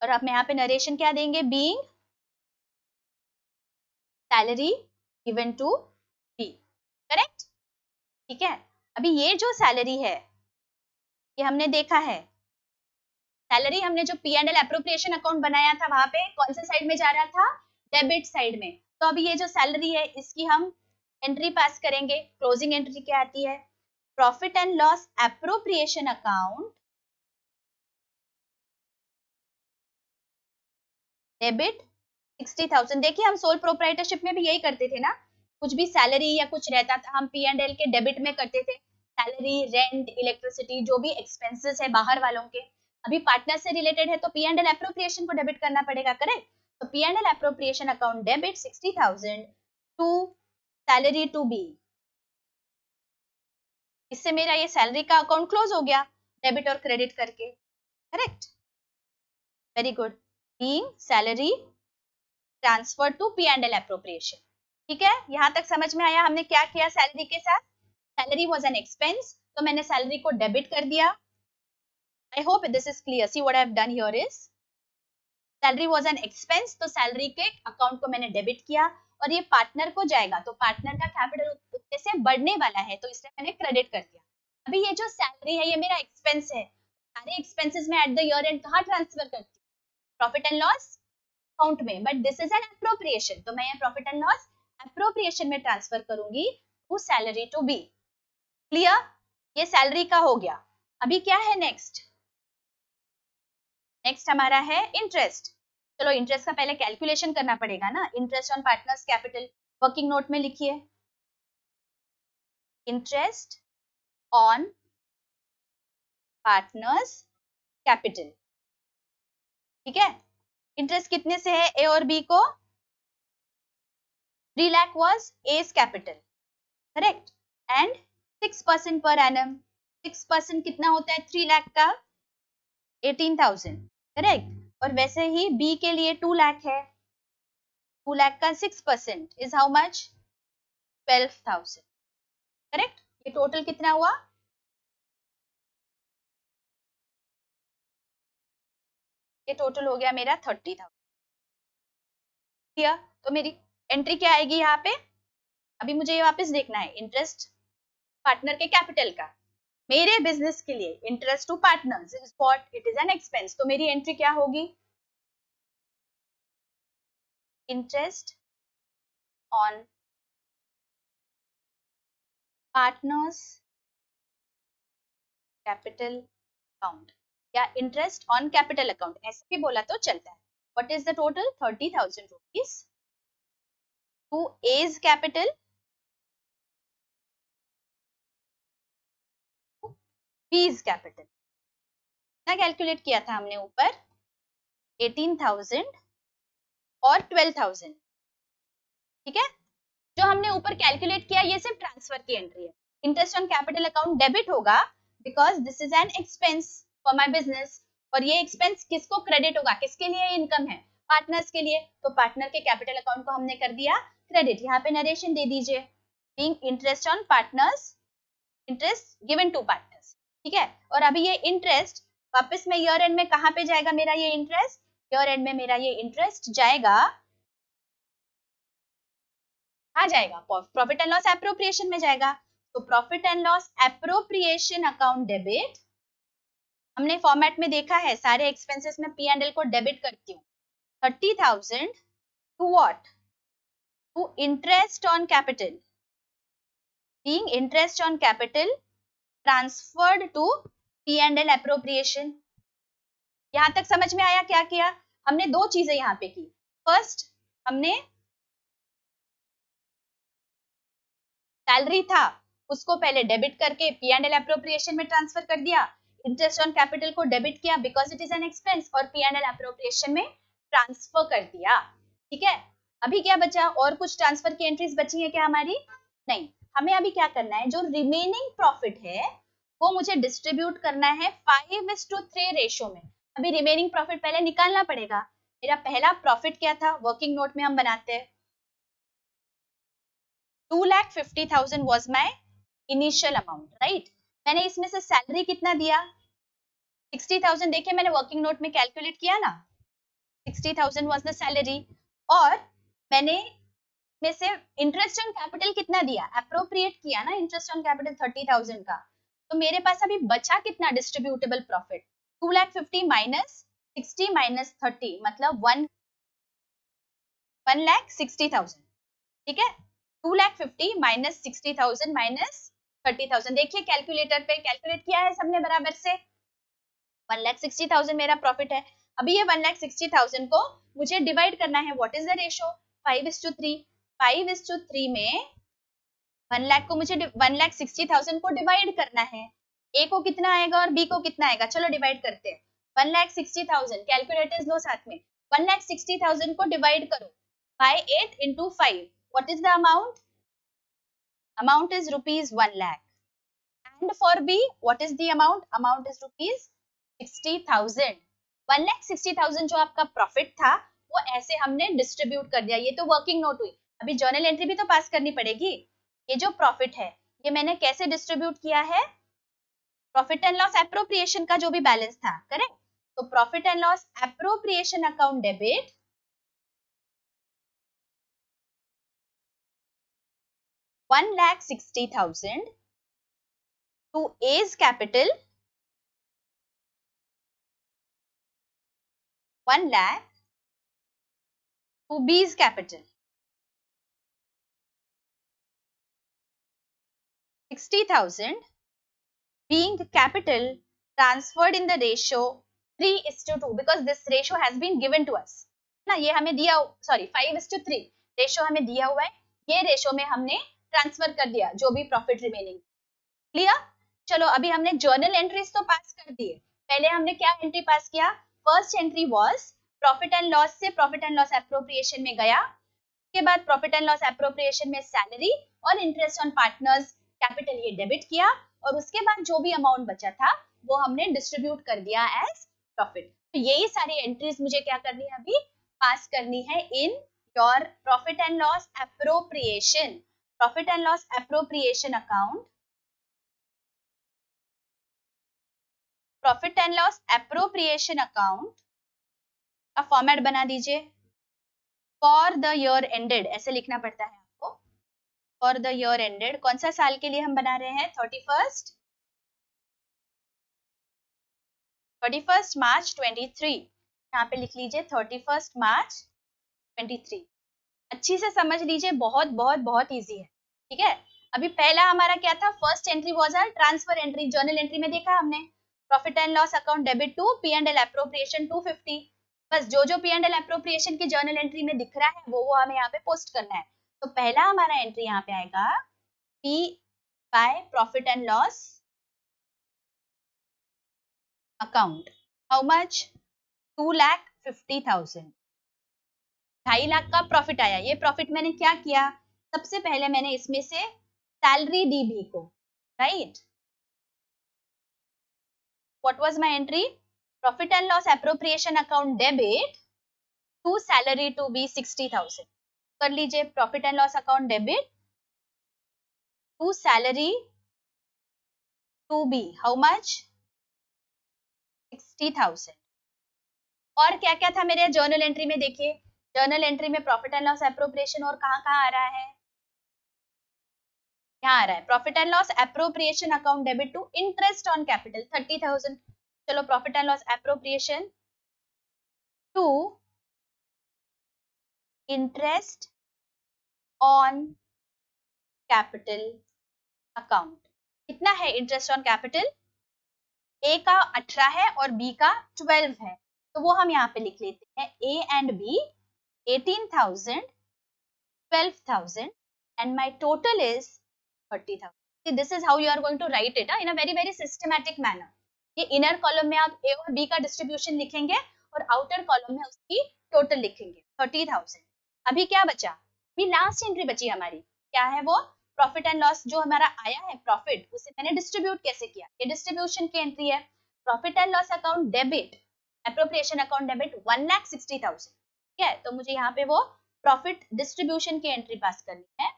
और अब यहाँ पे नरेशन क्या देंगे, being salary given to B, correct. ठीक है, अभी ये जो सैलरी है ये हमने देखा है, सैलरी हमने जो P and L appropriation account बनाया था वहां पे कौन से साइड में जा रहा था, डेबिट साइड में। तो अभी ये जो सैलरी है इसकी हम एंट्री पास करेंगे, क्लोजिंग एंट्री क्या आती है, profit and loss appropriation account debit 60,000। देखिए हम सोल प्रोप्राइटरशिप में भी यही करते थे ना, कुछ भी सैलरी या कुछ रहता था हम पी एंड एल के डेबिट में करते थे, सैलरी रेंट इलेक्ट्रिसिटी जो भी एक्सपेंसेस है बाहर वालों के। अभी पार्टनर से रिलेटेड है तो पी एंड एल एप्रोप्रिएशन को डेबिट करना पड़ेगा, करेक्ट। तो P and L appropriation account debit 60,000 to salary to B. इससे मेरा ये सैलरी का अकाउंट क्लोज हो गया डेबिट और क्रेडिट करके, correct, very good. Being salary transfer to P and L appropriation. ठीक है, यहां तक समझ में आया हमने क्या किया सैलरी के साथ, सैलरी वाज एन एक्सपेंस तो मैंने सैलरी को डेबिट कर दिया। I hope this is clear. See what I have done here is salary was an expense तो सैलरी के अकाउंट को मैंने डेबिट किया और ये पार्टनर को जाएगा तो पार्टनर का कैपिटल उतने से बढ़ने वाला है तो इसलिए मैंने क्रेडिट कर दिया। अभी ये जो सैलरी है ये मेरा एक्सपेंस है, सारे एक्सपेंसेस में एट द ईयर एंड कहां ट्रांसफर करती हूँ, प्रॉफिट एंड लॉस अकाउंट में, but this is an appropriation तो मैं ये प्रॉफिट एंड लॉस एप्रोप्रिएशन में ट्रांसफर करूंगी to salary to B. Clear, ये सैलरी का हो गया। अभी क्या है नेक्स्ट, नेक्स्ट हमारा है इंटरेस्ट। चलो इंटरेस्ट का पहले कैलकुलेशन करना पड़ेगा ना, interest on partners capital working note में लिखिए, इंटरेस्ट ऑन पार्टनर्स कैपिटल। ठीक है, इंटरेस्ट कितने से है ए और बी को, 3 lakh was A's capital, correct, and 6% per annum, 6% कितना होता है 3 लाख का, 18,000, करेक्ट। और वैसे ही बी के लिए 2 लाख है, 2 लाख का 6% इज हाउ मच 12,000, करेक्ट। ये टोटल कितना हुआ, ये टोटल हो गया मेरा 30,000। तो मेरी एंट्री क्या आएगी यहाँ पे, अभी मुझे ये वापस देखना है, इंटरेस्ट पार्टनर के कैपिटल का मेरे बिजनेस के लिए, interest to partners is what, it is an expense, तो मेरी एंट्री क्या होगी, interest on partners capital account या इंटरेस्ट ऑन कैपिटल अकाउंट, ऐसे भी बोला तो चलता है। What is the total 30,000 rupees to as capital B's capital. कितना कैलकुलेट किया था हमने ऊपर, 18,000 और 12,000। ठीक है, जो हमने ऊपर कैलकुलेट किया ये सिर्फ ट्रांसफर की एंट्री है, interest on capital account debit होगा because this is an expense for my business, और ये एक्सपेंस किसको क्रेडिट होगा, किसके लिए इनकम है, पार्टनर्स के लिए, तो पार्टनर के कैपिटल अकाउंट को हमने कर दिया क्रेडिट। यहाँ पे नरेशन दे दीजिए, being interest on partners, interest given to partners. ठीक है, और अभी ये इंटरेस्ट वापस में ईयर एंड में कहाँ पे जाएगा मेरा ये इंटरेस्ट? ईयर एंड में मेरा ये इंटरेस्ट जाएगा, कहाँ जाएगा? प्रॉफिट एंड लॉस एप्रोप्रिएशन में जाएगा। तो profit and loss appropriation account debit, हमने फॉर्मेट में देखा है, सारे एक्सपेंसेस में पी एंड एल को डेबिट करती हूँ। 30,000 to what? To interest on capital, being interest on capital transferred to P&L appropriation। यहां तक समझ में आया? क्या किया हमने? दो चीजें यहाँ पे की। फर्स्ट, हमने सैलरी था उसको पहले डेबिट करके P&L एप्रोप्रिएशन में ट्रांसफर कर दिया, इंटरेस्ट ऑन कैपिटल को डेबिट किया because it is an expense और P&L एप्रोप्रिएशन में ट्रांसफर कर दिया। ठीक है, अभी क्या बचा? और कुछ ट्रांसफर की एंट्रीज बची है क्या हमारी? नहीं। हमें अभी क्या करना है, जो रिमेनिंग प्रॉफिट है वो मुझे डिस्ट्रीब्यूट करना है 5:3 रेशो में। अभी रिमेनिंग प्रॉफिट पहले निकालना पड़ेगा। मेरा पहला प्रॉफिट क्या था? वर्किंग नोट में हम बनाते हैं 2,50,000 was my initial amount, right? मैंने इसमें से सैलरी कितना दिया? 60,000। देखिए मैंने वर्किंग नोट में कैलकुलेट किया ना, 60,000 was the salary। और मैंने में से इंटरेस्ट ऑन कैपिटल कितना दिया? अप्रोप्रिएट किया ना इंटरेस्ट ऑन कैपिटल 30,000 का। तो मेरे पास अभी बचा कितना डिस्ट्रीब्यूटेबल प्रॉफिट? 2,50,000 माइनस 60 माइनस 30 मतलब 1,60,000। ठीक है, 2,50,000 माइनस 60,000 माइनस 30,000। देखिए कैलकुलेटर पे कैलकुलेट किया है सबने बराबर से। 1,60,000 मेरा प्रॉफिट है। अभी ये 1,60,000 को मुझे डिवाइड करना है। What is the ratio? 5:3। 5:3 में 1 लाख को मुझे 1,60,000 को डिवाइड करना है। ए को कितना आएगा और बी को कितना आएगा? चलो डिवाइड करते हैं। 1,60,000, कैलकुलेटर्स लो साथ में। 1,60,000 को डिवाइड करो by 8 into 5। What is the amount? Amount is rupees 1 lakh. And for B what is the amount? Amount is rupees 60,000। 1,60,000 जो आपका प्रॉफिट था वो ऐसे हमने डिस्ट्रीब्यूट कर दिया। ये तो वर्किंग नोट हुई। अभी जर्नल एंट्री भी तो पास करनी पड़ेगी। ये जो प्रॉफिट है ये मैंने कैसे डिस्ट्रीब्यूट किया है? प्रॉफिट एंड लॉस एप्रोप्रिएशन का जो भी बैलेंस था, करेक्ट? तो profit and loss appropriation account debit 1,60,000 to A's capital, 1 lakh to B's capital। 60,000 being the capital transferred in the ratio 3:2 because this ratio has been given to us ना, ये हमें दिया, sorry 5:3 ratio हमें दिया हुआ है। ये रेशो में हमने ट्रांसफर कर दिया जो भी प्रॉफिट रिमेनिंग। क्लियर? चलो अभी हमने जर्नल एंट्रीज तो पास कर दिए। पहले हमने क्या एंट्री पास किया? First entry was profit and loss से प्रॉफिट एंड लॉस एप्रोप्रिएशन में गया। उसके बाद प्रॉफिट एंड लॉस एप्रोप्रिएशन में सैलरी और इंटरेस्ट ऑन पार्टनर्स कैपिटल ये डेबिट किया और उसके बाद जो भी अमाउंट बचा था वो हमने डिस्ट्रीब्यूट कर दिया एज प्रॉफिट। तो यही सारी एंट्रीज मुझे क्या करनी है? अभी पास करनी है in your profit and loss appropriation. Profit and loss appropriation account, profit and loss appropriation account का फॉर्मेट बना दीजिए। फॉर द ईयर एंडेड ऐसे लिखना पड़ता है आपको। फॉर द ईयर एंडेड कौन सा साल के लिए हम बना रहे हैं? 31st मार्च 23। यहाँ पे लिख लीजिए 31st मार्च 23। अच्छी से समझ लीजिए, बहुत बहुत बहुत इजी है। ठीक है, अभी पहला हमारा क्या था? First entry was our transfer entry. Journal entry में देखा हमने profit and loss account debit to P&L appropriation 250। बस जो जो P&L एप्रोप्रिएशन की जर्नल एंट्री में दिख रहा है वो हमें यहाँ पे पोस्ट करना है। तो पहला हमारा एंट्री यहाँ पे आएगा P by profit and loss account. How much? 2,50,000। 2.5 lakh का प्रॉफिट आया। ये प्रॉफिट मैंने क्या किया? सबसे पहले मैंने इसमें से सैलरी दी भी को, right? What was my entry? Profit and loss appropriation account debit to salary to B 60,000। कर लीजिए profit and loss account debit to salary to B how much? 60,000। और क्या क्या था मेरे जर्नल एंट्री में, देखिए जर्नल एंट्री में प्रॉफिट एंड लॉस एप्रोप्रिएशन, और कहाँ कहाँ आ रहा है, यहाँ आ रहा है profit and loss appropriation account debit to interest on capital 30,000। चलो profit and loss appropriation to interest on capital account. कितना है इंटरेस्ट ऑन कैपिटल, ए का 18 है और बी का 12 है, तो वो हम यहाँ पे लिख लेते हैं A and B 18,000, 12,000 and my total is 30,000. See, this is how you are going to write it in a very very systematic manner. ये इनर कॉलम में आप ए और बी का डिस्ट्रीब्यूशन लिखेंगे और आउटर कॉलम में उसकी टोटल लिखेंगे 30,000। अभी क्या बचा, अभी लास्ट एंट्री बची हमारी, क्या है वो, प्रॉफिट एंड लॉस जो हमारा आया है प्रॉफिट, उसे मैंने डिस्ट्रीब्यूट कैसे किया, ये डिस्ट्रीब्यूशन की एंट्री है। Profit and loss account debit, appropriation account debit 1,60,000, ठीक है, तो मुझे यहाँ पे वो प्रॉफिट डिस्ट्रीब्यूशन की एंट्री पास करनी है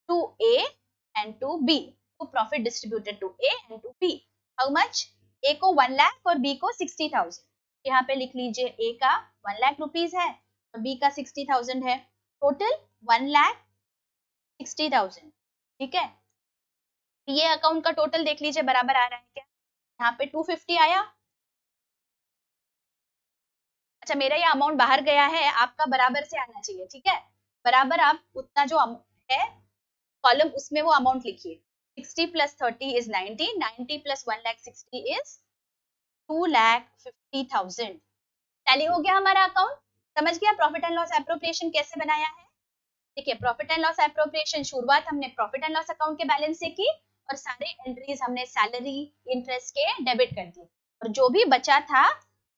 to A and to B, तो profit distributed to A and to B, how much, A को 1 लाख और बी को 60,000। यहाँ पे लिख लीजिए ए का 1 लाख रुपीज है और बी का 60,000 है, टोटल 1,60,000, ठीक है। ये अकाउंट का टोटल देख लीजिए बराबर आ रहा है क्या, यहाँ पे 250 आया। अच्छा मेरा ये अमाउंट बाहर गया है, आपका बराबर से आना चाहिए, ठीक है, बराबर आप उतना जो है कॉलम उसमें वो अमाउंट लिखिए, 60 plus 30 is 90, 90 plus 1,60,000 is 2,50,000। Tally हो गया हमारा अकाउंट, समझ गया प्रॉफिट एंड लॉस एप्रोप्रिएशन कैसे बनाया है। देखिए प्रॉफिट एंड लॉस एप्रोप्रिएशन शुरुआत हमने प्रॉफिट एंड लॉस अकाउंट के बैलेंस से की और सारे एंट्रीज हमने सैलरी इंटरेस्ट के डेबिट कर दिए और जो भी बचा था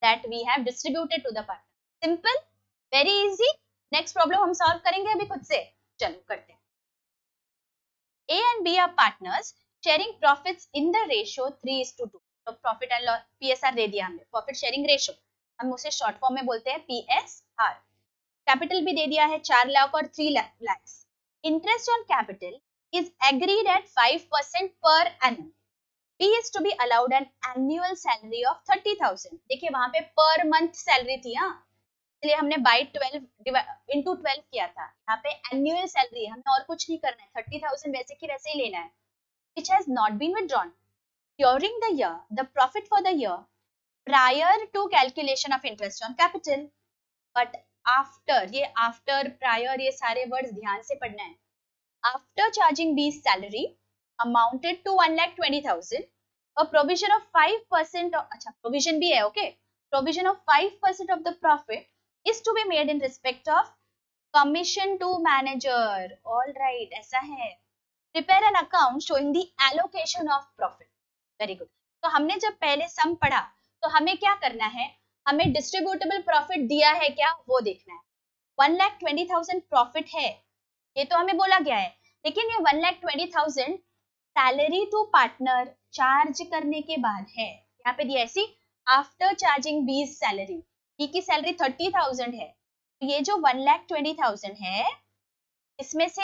that we have distributed to the partner. Simple, very easy. Next problem हम सॉल्व करेंगे अभी खुद से, चलो करते हैं। A and B are partners sharing profits in the ratio 3:2। तो प्रॉफिट एंड लॉस PSR दे दिया हमने, प्रॉफिट शेयरिंग रेशियो, हम उसे शॉर्ट फॉर्म में बोलते हैं PSR। कैपिटल भी दे दिया है 4 लाख और 3 lakh. Interest on capital is agreed at 5% per annum. B is to be allowed an annual salary of 30,000। देखिए वहां पे पर मंथ सैलरी थी, हाँ, इसलिए हमने बाई 12 इंटू 12 किया था। यहाँ पे एनुअल सैलरी है, हमें और कुछ नहीं करना है, 30,000 वैसे की वैसे ही लेना है। Which has not been withdrawn during the year, the profit for the year prior to calculation of interest on capital, but after, ये after prior ये सारे वर्ड्स ध्यान से पढ़ना है। After charging B's salary amounted to 1,20,000, a provision of 5% of, अच्छा provision भी है, okay, provision of 5% of the profit is to be made in respect of commission to manager। All right, ऐसा है। Prepare an account showing the allocation of profit। Very good। तो हमने जब पहले सम पढ़ा तो हमें क्या करना है, हमें डिस्ट्रीब्यूटेबल प्रॉफिट दिया है क्या वो देखना है। 1,20,000 प्रॉफिट है, ये तो हमें बोला गया है, लेकिन ये 1,20,000 सैलरी टू पार्टनर चार्ज करने के बाद है। यहाँ पे दिया ऐसी, आफ्टर चार्जिंग बीज सैलरी, बी की सैलरी 30,000 है, तो ये जो 1,20,000 है इसमें से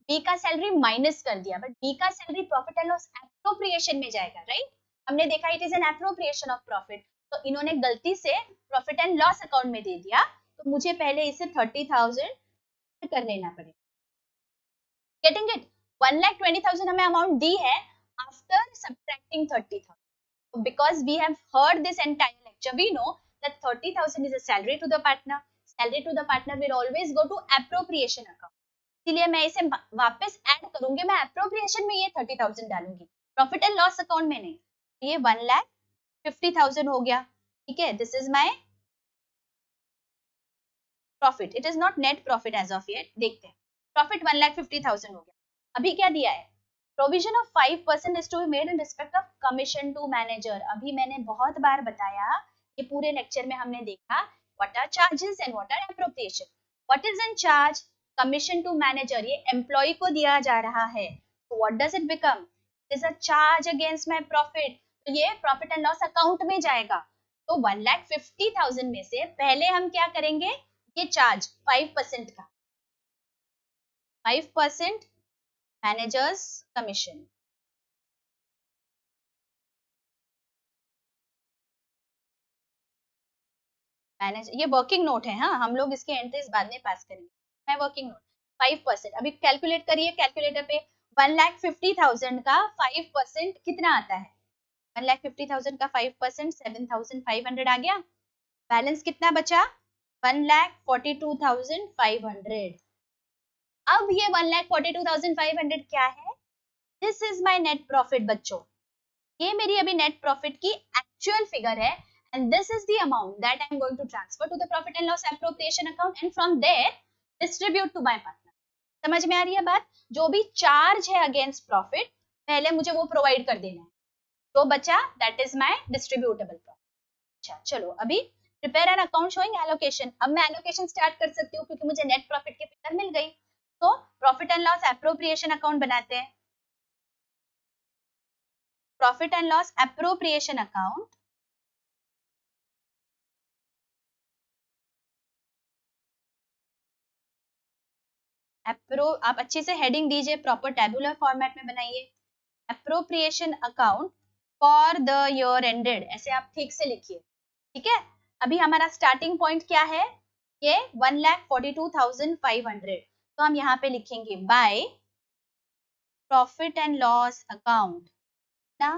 बी का सैलरी माइनस कर दिया, बट बी का salary profit and loss appropriation में जाएगा, राइट। हमने देखा it is an appropriation of profit, तो इन्होंने गलती से प्रॉफिट एंड लॉस अकाउंट में दे दिया, तो मुझे पहले इसे 30,000 कर लेना पड़ेगा। गेटिंग इट, 1,20,000 हमें अमाउंट दी है after subtracting 30,000। Because we have heard this entire lecture, we know that 30,000 is a salary to the partner. Salary to the partner will always go to appropriation account. इसलिए मैं इसे वापस add करूंगी, मैं appropriation में ये 30,000 डालूंगी, प्रॉफिट एंड लॉस अकाउंट में नहीं। ये 1,50,000 हो गया, ठीक है, this is my profit, it is not net profit as of yet. देखते हैं, प्रॉफिट 1,50,000 हो गया। अभी क्या दिया है, provision of 5% is to be made in respect of commission to manager. अभी मैंने बहुत बार बताया, ये पूरे लेक्चर में हमने देखा what are charges and what are appropriation. What is in charge, commission to manager, ये एम्प्लॉय को दिया जा रहा है, तो what does it become, it is a charge against my profit, तो ये प्रॉफिट एंड लॉस अकाउंट में जाएगा। तो 1,50,000 में से पहले हम क्या करेंगे, ये चार्ज 5% का, 5% मैनेजर्स कमीशन, मैनेज, ये वर्किंग नोट है, हाँ हम लोग इसके एंट्रीज बाद में पास करेंगे। मैं वर्किंग नोट 5%, अभी कैलकुलेट करिए कैलकुलेटर पे। 1,50,000 का 5% कितना आता है? 1,50,000 का 5% 7,500 आ गया। बैलेंस कितना बचा? 1,42,500। अब ये 1,42,500 क्या है? This is my net profit बच्चों। ये मेरी अभी नेट प्रॉफिट की एक्चुअल फिगर है, and this is the amount that I am going to transfer to the profit and loss appropriation account, and from there distribute to my partner. समझ में आ रही है बात? जो भी चार्ज है अगेंस्ट प्रॉफिट, पहले मुझे वो प्रोवाइड कर देना है, तो बचा that is my distributable profit. अच्छा चलो, अभी prepare an account showing allocation. अब मैं एलोकेशन स्टार्ट कर सकती हूँ क्योंकि मुझे नेट प्रॉफिट की फिगर मिल गई। तो profit and loss appropriation account बनाते हैं। Profit and loss appropriation account, आप अच्छे से हेडिंग दीजिए, प्रॉपर टेबुलर फॉर्मेट में बनाइए। Appropriation account for the year ended, ऐसे आप ठीक से लिखिए, ठीक है। अभी हमारा स्टार्टिंग पॉइंट क्या है? ये 1,42,500, तो हम यहाँ पे लिखेंगे by profit and loss account ना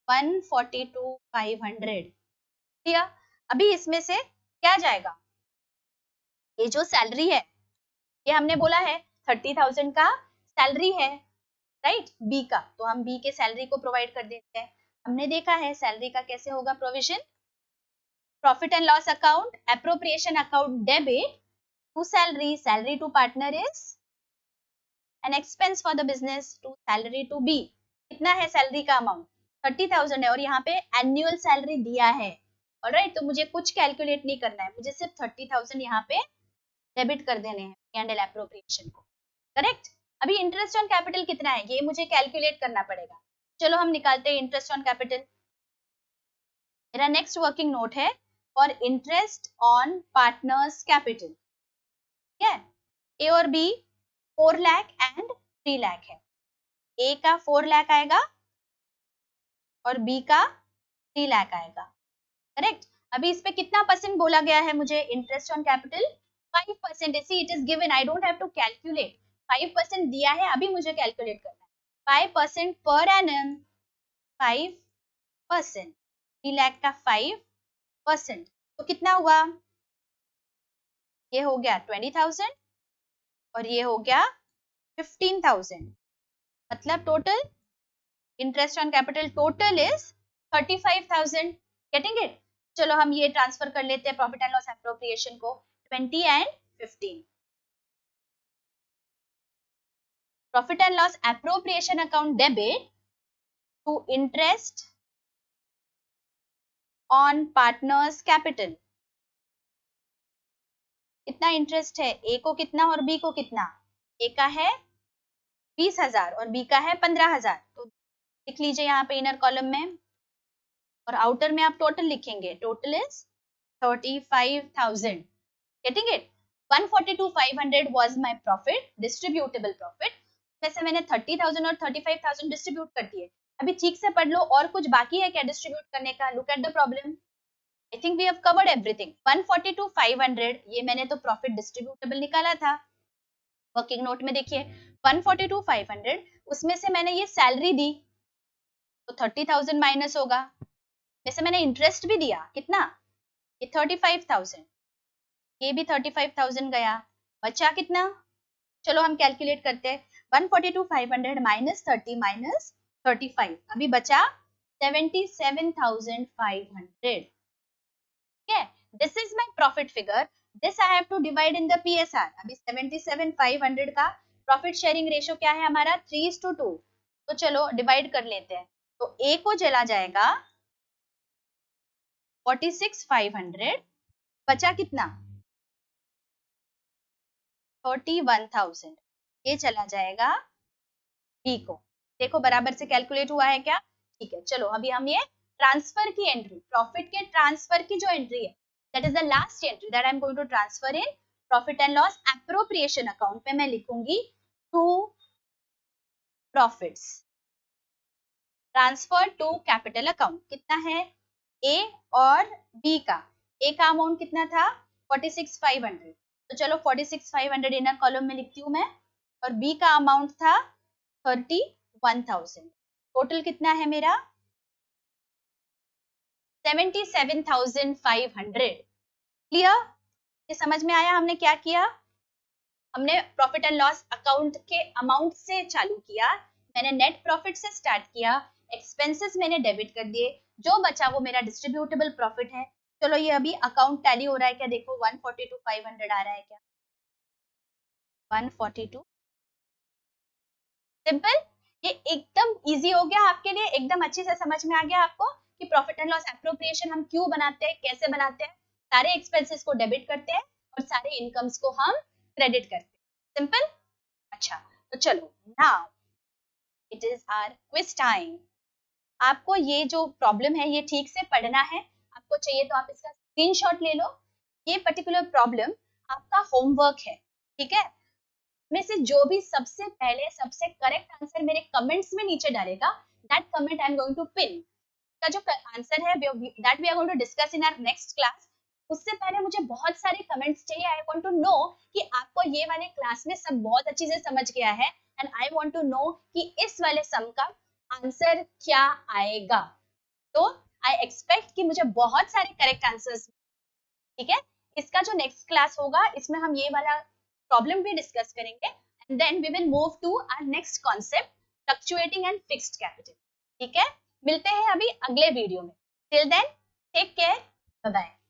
1,42,500। ठीक, अभी इसमें से क्या जाएगा? ये जो सैलरी है, ये हमने बोला है 30,000 का सैलरी है, राइट, बी का, तो हम बी के सैलरी को प्रोवाइड कर देते हैं। हमने देखा है सैलरी का कैसे होगा provision. Profit and loss account appropriation account debit to salary, salary to partner is an expense for the business to salary to B. कितना है सैलरी का अमाउंट? 30,000 है, और यहाँ पे एनुअल सैलरी दिया है, ऑलराइट। तो मुझे कुछ कैलकुलेट नहीं करना है, मुझे सिर्फ 30,000 यहाँ पे डेबिट कर देने हैं एंड एप्रोप्रिएशन को, करेक्ट। अभी इंटरेस्ट ऑन कैपिटल कितना है ये मुझे कैलकुलेट करना पड़ेगा। चलो हम निकालते हैं इंटरेस्ट ऑन कैपिटल। मेरा नेक्स्ट वर्किंग नोट है for interest on partners capital, ठीक है। ए और बी 4 लाख एंड 3 लाख है। ए का 4 लाख आएगा और बी का 3 लाख आएगा, करेक्ट। अभी इस पे कितना परसेंट बोला गया है मुझे interest on capital? 5%। It is given, I don't have to calculate. 5% दिया है, अभी मुझे कैलकुलेट करना है। 5% पर एनम, 5%, 3 लाख का 5%, तो कितना हुआ? ये हो गया 20,000 और ये हो गया 15,000, मतलब total interest on capital total is 35,000। Getting it? चलो हम ये ट्रांसफर कर लेते हैं प्रॉफिट एंड लॉस एप्रोप्रिएशन को, 20 and 15। Profit and loss appropriation account debit to interest on partners capital. कितना इंटरेस्ट है? ए को कितना और बी को कितना? ए का है 20,000 और बी का है 15,000, तो लिख लीजिए यहाँ पे इनर कॉलम में, और आउटर में आप टोटल लिखेंगे, total is 35,000। Getting it? 142,500 was my profit, distributable profit. वैसे मैंने 30,000 और 35,000 डिस्ट्रीब्यूट कर दिए। अभी ठीक से पढ़ लो, और कुछ बाकी है क्या डिस्ट्रीब्यूट करने का? Look at the problem, I think we have covered everything. 142,500 ये मैंने तो प्रॉफिट डिस्ट्रीब्यूटेबल निकाला था, वर्किंग नोट में देखिए 142,500, उसमें से मैंने ये सैलरी दी तो 30,000 माइनस होगा। वैसे मैंने इंटरेस्ट भी दिया, कितना? ये 35,000, ये भी 35,000 गया, बचा कितना? चलो हम कैलकुलेट करते हैं। 142,500 माइनस 30 माइनस 35, अभी बचा 77,500। ठीक है, this is my profit figure, this I have to divide in the PSR. अभी 77,500 का प्रॉफिट शेयरिंग रेशियो क्या है हमारा? 3:2। तो चलो डिवाइड कर लेते हैं, तो ए को चला जाएगा 46,500, बचा कितना? 31,000, ये चला जाएगा बी को। देखो बराबर से कैलकुलेट हुआ है क्या? ठीक है, चलो अभी हम ये ट्रांसफर की एंट्री, प्रॉफिट के ट्रांसफर की जो एंट्री है, that is the last entry that I am going to transfer in profit and loss appropriation account पे मैं लिखूंगी to profits transfer to capital account. कितना है? ए और बी का, ए का अमाउंट कितना था 46,500, तो चलो 46,500 इनर कॉलम में लिखती हूँ मैं, और बी का अमाउंट था 31,000। टोटल कितना है मेरा 77,500। क्लियर? ये समझ में आया हमने क्या किया? हमने प्रॉफिट एंड लॉस अकाउंट के अमाउंट से चालू किया, मैंने नेट प्रॉफिट से स्टार्ट किया, एक्सपेंसेस मैंने डेबिट कर दिए, जो बचा वो मेरा डिस्ट्रीब्यूटेबल प्रॉफिट है। चलो ये अभी अकाउंट टैली हो रहा है क्या, देखो 142,500 आ रहा है क्या, 142। सिंपल, ये एकदम इजी हो गया आपके लिए, एकदम अच्छे से समझ में आ गया आपको कि प्रॉफिट एंड लॉस एप्रोप्रिएशन हम क्यों बनाते हैं, कैसे बनाते हैं। सारे एक्सपेंसेस को डेबिट करते हैं और सारे इनकम्स को हम क्रेडिट करते हैं। सिंपल। अच्छा, तो चलो now it is our quiz time. आपको ये जो प्रॉब्लम है ये ठीक से पढ़ना है, आपको चाहिए तो आप इसका स्क्रीनशॉट ले लो। ये पर्टिकुलर प्रॉब्लम आपका होमवर्क है, ठीक है? में से जो भी सबसे पहले सबसे करेक्ट आंसर मेरे कमेंट्स में नीचे डालेगा, that comment I am going to pin. का जो आंसर है that we are going to discuss in our next class. उससे पहले मुझे बहुत सारे कमेंट्स चाहिए, आई वांट टू नो कि आपको ये वाले क्लास में सब बहुत अच्छी से समझ गया है, and I want to know कि इस वाले सम का आंसर क्या आएगा। तो आई एक्सपेक्ट कि मुझे बहुत सारे करेक्ट आंसर्स, ठीक है? इसका जो नेक्स्ट क्लास होगा इसमें हम ये वाला प्रॉब्लम भी डिस्कस करेंगे, and then we will move to our next concept, fluctuating and fixed capital. ठीक है, मिलते हैं अभी अगले वीडियो में। Till then take care, bye bye.